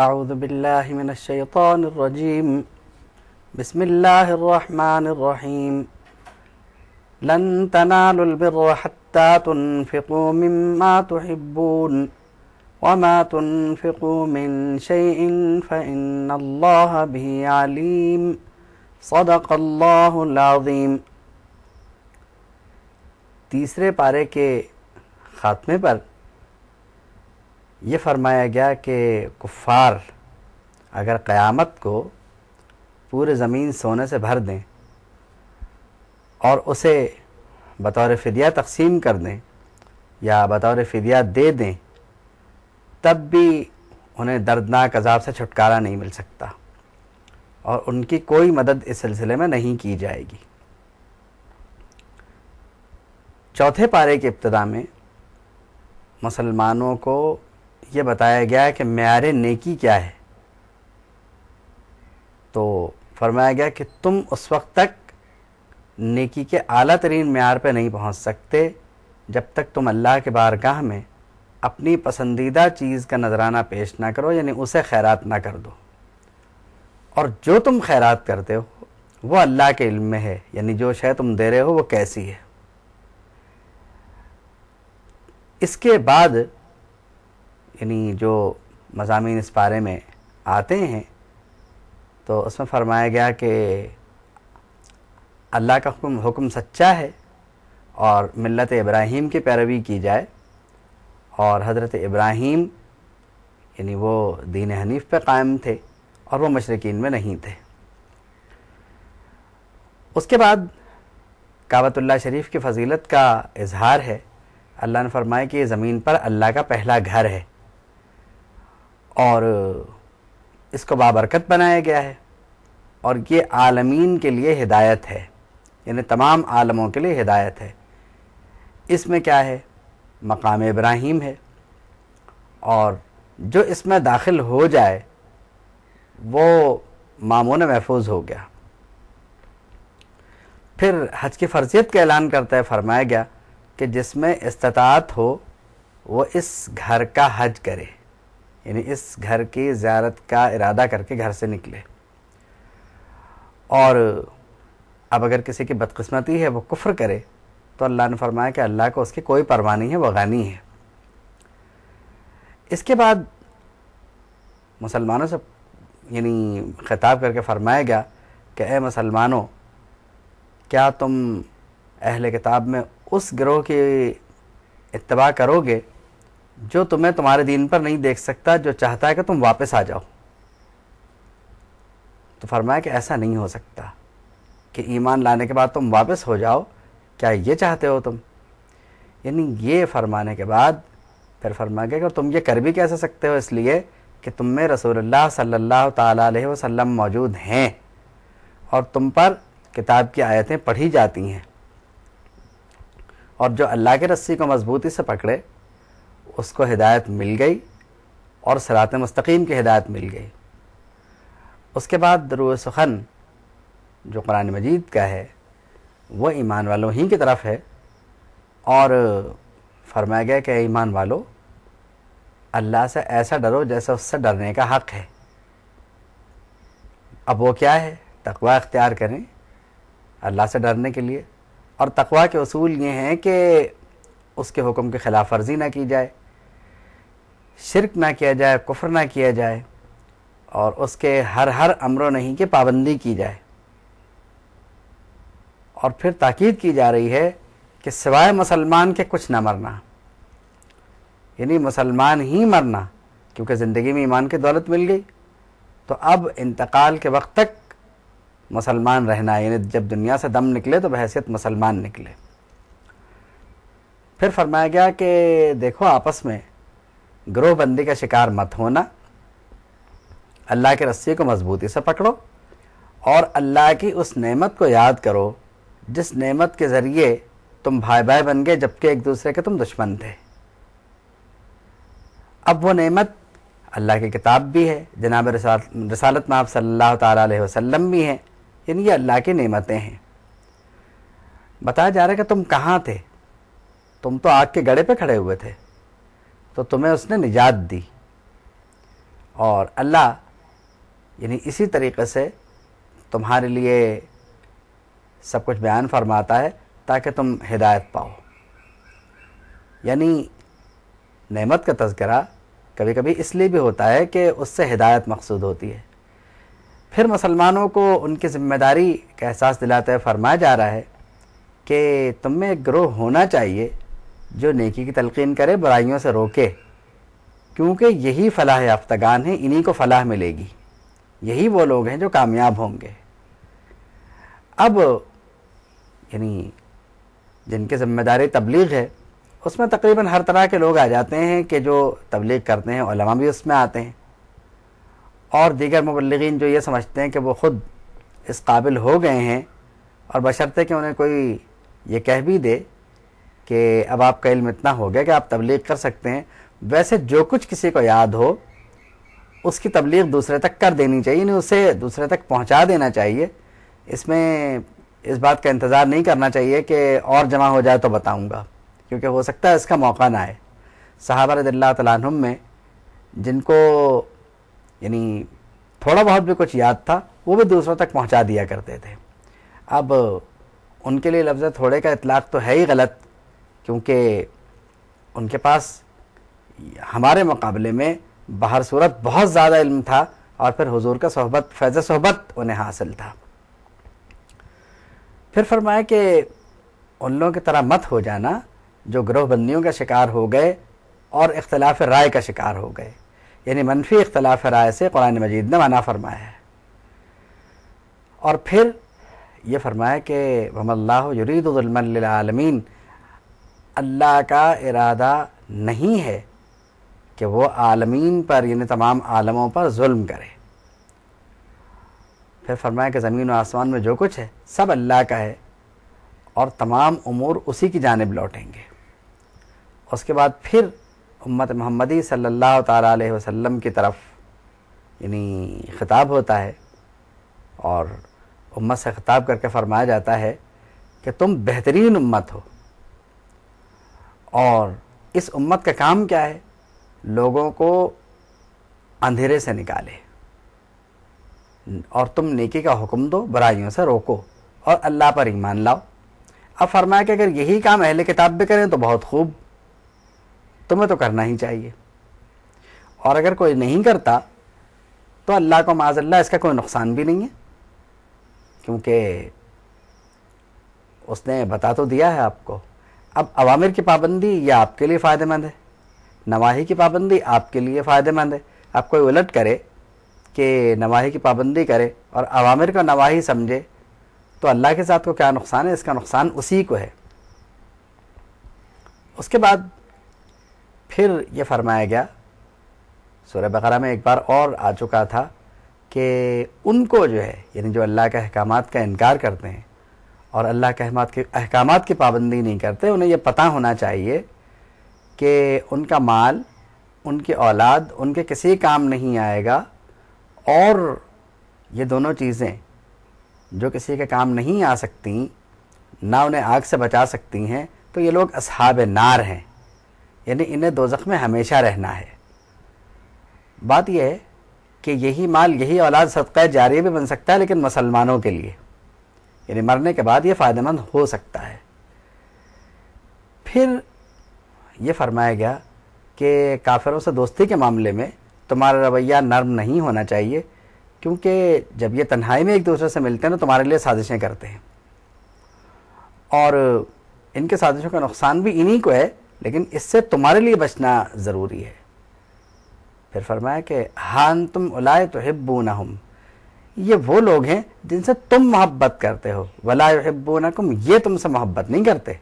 اعوذ باللہ من الشیطان الرجیم بسم اللہ الرحمن الرحیم لن تنالوا البر حتى تنفقوا مما تحبون وما تنفقوا من شيء فإن الله به عليم صدق اللہ العظیم۔ تیسرے پارے کے خاتمے پر یہ فرمایا گیا کہ کفار اگر قیامت کو پورے زمین سونے سے بھر دیں اور اسے بطور فدیہ تقسیم کر دیں یا بطور فدیہ دے دیں، تب بھی انہیں دردناک عذاب سے چھٹکارا نہیں مل سکتا اور ان کی کوئی مدد اس سلسلے میں نہیں کی جائے گی۔ چوتھے پارے کی ابتدا میں مسلمانوں کو یہ بتایا گیا کہ معیار نیکی کیا ہے، تو فرمایا گیا کہ تم اس وقت تک نیکی کے اعلیٰ ترین معیار پہ نہیں پہنچ سکتے جب تک تم اللہ کے بارگاہ میں اپنی پسندیدہ چیز کا نذرانہ پیش نہ کرو، یعنی اسے خیرات نہ کر دو، اور جو تم خیرات کرتے ہو وہ اللہ کے علم میں ہے، یعنی جو شے تم دے رہے ہو وہ کیسی ہے۔ اس کے بعد یعنی جو مضامین اس بارے میں آتے ہیں تو اس میں فرمایا گیا کہ اللہ کا حکم سچا ہے اور ملت ابراہیم کی پیروی کی جائے، اور حضرت ابراہیم یعنی وہ دین حنیف پہ قائم تھے اور وہ مشرکین میں نہیں تھے۔ اس کے بعد کعبۃ اللہ شریف کی فضیلت کا اظہار ہے۔ اللہ نے فرمایا کہ یہ زمین پر اللہ کا پہلا گھر ہے اور اس کو بابرکت بنایا گیا ہے، اور یہ عالمین کے لیے ہدایت ہے، یعنی تمام عالموں کے لیے ہدایت ہے۔ اس میں کیا ہے؟ مقام ابراہیم ہے، اور جو اس میں داخل ہو جائے وہ مامون محفوظ ہو گیا۔ پھر حج کی فرضیت کا اعلان کرتا ہے، فرمایا گیا کہ جس میں استطاعت ہو وہ اس گھر کا حج کرے، یعنی اس گھر کی زیارت کا ارادہ کر کے گھر سے نکلے۔ اور اب اگر کسی کی بدقسمتی ہے وہ کفر کرے تو اللہ نے فرمایا کہ اللہ کو اس کی کوئی پرواہ نہیں ہے، وہ غنی ہے۔ اس کے بعد مسلمانوں سے یعنی خطاب کر کے فرمایا گیا کہ اے مسلمانوں، کیا تم اہل کتاب میں اس گروہ کی اتباع کرو گے جو تمہیں تمہارے دین پر نہیں دیکھ سکتا، جو چاہتا ہے کہ تم واپس آ جاؤ؟ تو فرمایا کہ ایسا نہیں ہو سکتا کہ ایمان لانے کے بعد تم واپس ہو جاؤ، کیا یہ چاہتے ہو تم؟ یعنی یہ فرمانے کے بعد پھر فرمایا گیا کہ تم یہ کر بھی کیسے سکتے ہو، اس لیے کہ تم میں رسول اللہ صلی اللہ تعالیٰ علیہ وسلم موجود ہیں اور تم پر کتاب کی آیتیں پڑھی جاتی ہیں، اور جو اللہ کے رسی کو مضبوطی سے پکڑے اس کو ہدایت مل گئی اور صراط مستقیم کی ہدایت مل گئی۔ اس کے بعد درود سخن جو قرآن مجید کا ہے وہ ایمان والوں ہی کی طرف ہے، اور فرمایا گیا کہ ایمان والو اللہ سے ایسا ڈرو جیسا اس سے ڈرنے کا حق ہے۔ اب وہ کیا ہے؟ تقوی اختیار کریں اللہ سے ڈرنے کے لیے، اور تقوی کے اصول یہ ہیں کہ اس کے حکم کی خلاف ورزی نہ کی جائے، شرک نہ کیا جائے، کفر نہ کیا جائے، اور اس کے ہر امر و نہی کی پابندی کی جائے۔ اور پھر تاکید کی جا رہی ہے کہ سوائے مسلمان کے کچھ نہ مرنا، یعنی مسلمان ہی مرنا، کیونکہ زندگی میں ایمان کی دولت مل گئی تو اب انتقال کے وقت تک مسلمان رہنا، یعنی جب دنیا سے دم نکلے تو بحیثیت مسلمان نکلے۔ پھر فرمایا گیا کہ دیکھو آپس میں گروہ بندی کا شکار مت ہونا، اللہ کے رسی کو مضبوطی سے پکڑو اور اللہ کی اس نعمت کو یاد کرو جس نعمت کے ذریعے تم بھائی بھائی بن گئے جبکہ ایک دوسرے کے تم دشمن تھے۔ اب وہ نعمت اللہ کی کتاب بھی ہے، جناب رسالت میں آپ صلی اللہ تعالیٰ علیہ وسلم بھی ہیں، یعنی یہ اللہ کی نعمتیں ہیں۔ بتایا جا رہا ہے کہ تم کہاں تھے؟ تم تو آگ کے گڑھے پہ کھڑے ہوئے تھے، تو تمہیں اس نے نجات دی، اور اللہ یعنی اسی طریقے سے تمہارے لیے سب کچھ بیان فرماتا ہے تاکہ تم ہدایت پاؤ. یعنی نعمت کا تذکرہ کبھی کبھی اس لیے بھی ہوتا ہے کہ اس سے ہدایت مقصود ہوتی ہے. پھر مسلمانوں کو ان کی ذمہ داری کا احساس دلاتے ہوئے فرمایا جا رہا ہے کہ تم میں ایک گروہ ہونا چاہیے جو نیکی کی تلقین کرے، برائیوں سے روکے، کیونکہ یہی فلاح یافتگان ہیں، انہی کو فلاح ملے گی، یہی وہ لوگ ہیں جو کامیاب ہوں گے. اب یعنی جن کی ذمہ داری تبلیغ ہے اس میں تقریباً ہر طرح کے لوگ آ جاتے ہیں کہ جو تبلیغ کرتے ہیں، علماء بھی اس میں آتے ہیں، اور دیگر مبلغین جو یہ سمجھتے ہیں کہ وہ خود اس قابل ہو گئے ہیں، اور بشرطے کہ انہیں کوئی یہ کہہ بھی دے کہ اب آپ کا علم اتنا ہو گیا کہ آپ تبلیغ کر سکتے ہیں، ویسے جو کچھ کسی کو یاد ہو اس کی تبلیغ دوسرے تک کر دینی چاہیے، یعنی اسے دوسرے تک پہنچا دینا چاہیے. اس میں اس بات کا انتظار نہیں کرنا چاہیے کہ اور جمع ہو جائے تو بتاؤں گا، کیونکہ ہو سکتا ہے اس کا موقع نہ آئے. صحابہ رضی اللہ تعالیٰ عنہم میں جن کو یعنی تھوڑا بہت بھی کچھ یاد تھا وہ بھی دوسروں تک پہنچا دیا کرتے تھے. اب ان کے لیے لفظ تھوڑے کا اطلاق تو ہے ہی غلط، کیونکہ ان کے پاس ہمارے مقابلے میں بہر صورت بہت زیادہ علم تھا، اور پھر حضور کا صحبت، فیض صحبت انہیں حاصل تھا. پھر فرمایا کہ ان لوگوں کی طرح مت ہو جانا جو گروہ بندیوں کا شکار ہو گئے اور اختلاف رائے کا شکار ہو گئے. یعنی منفی اختلاف رائے سے قرآن مجید نے منع فرمایا ہے. اور پھر یہ فرمایا کہ وَمَا اللَّهُ يُرِيدُ ظُلْمًا لِلْعَالَمِينَ، اللہ کا ارادہ نہیں ہے کہ وہ عالمین پر یعنی تمام عالموں پر ظلم کرے. پھر فرمایا کہ زمین و آسمان میں جو کچھ ہے سب اللہ کا ہے اور تمام امور اسی کی جانب لوٹیں گے. اس کے بعد پھر امت محمدی صلی اللہ تعالیٰ علیہ وسلم کی طرف یعنی خطاب ہوتا ہے، اور امت سے خطاب کر کے فرمایا جاتا ہے کہ تم بہترین امت ہو، اور اس امت کا کام کیا ہے؟ لوگوں کو اندھیرے سے نکالے، اور تم نیکی کا حکم دو، برائیوں سے روکو، اور اللہ پر ایمان لاؤ. اب فرمایا کہ اگر یہی کام اہل کتاب بھی کریں تو بہت خوب، تمہیں تو کرنا ہی چاہیے، اور اگر کوئی نہیں کرتا تو اللہ کو معاذ اللہ اس کا کوئی نقصان بھی نہیں ہے، کیونکہ اس نے بتا تو دیا ہے آپ کو. اب اوامر کی پابندی یہ آپ کے لیے فائدہ مند ہے، نواہی کی پابندی آپ کے لیے فائدہ مند ہے. آپ کوئی الٹ کرے کہ نواہی کی پابندی کرے اور اوامر کا نواہی سمجھے تو اللہ کے ذات کو کیا نقصان ہے؟ اس کا نقصان اسی کو ہے. اس کے بعد پھر یہ فرمایا گیا، سورہ بقرہ میں ایک بار اور آ چکا تھا کہ ان کو جو ہے یعنی جو اللہ کے احکامات کا انکار کرتے ہیں اور اللہ کے احکامات کی پابندی نہیں کرتے، انہیں یہ پتہ ہونا چاہیے کہ ان کا مال، ان کی اولاد ان کے کسی کام نہیں آئے گا، اور یہ دونوں چیزیں جو کسی کے کام نہیں آ سکتی، نہ انہیں آگ سے بچا سکتی ہیں، تو یہ لوگ اصحاب نار ہیں، یعنی انہیں دوزخ میں ہمیشہ رہنا ہے. بات یہ ہے کہ یہی مال، یہی اولاد صدقہ جاریہ بھی بن سکتا ہے، لیکن مسلمانوں کے لیے، یعنی مرنے کے بعد یہ فائدہ مند ہو سکتا ہے. پھر یہ فرمایا گیا کہ کافروں سے دوستی کے معاملے میں تمہارا رویہ نرم نہیں ہونا چاہیے، کیونکہ جب یہ تنہائی میں ایک دوسرے سے ملتے ہیں تو تمہارے لیے سازشیں کرتے ہیں، اور ان کے سازشوں کا نقصان بھی انہی کو ہے، لیکن اس سے تمہارے لیے بچنا ضروری ہے. پھر فرمایا کہ ہاں تم اولئک تحبونہم، یہ وہ لوگ ہیں جن سے تم محبت کرتے ہو، ولا یحبونکم، یہ تم سے محبت نہیں کرتے.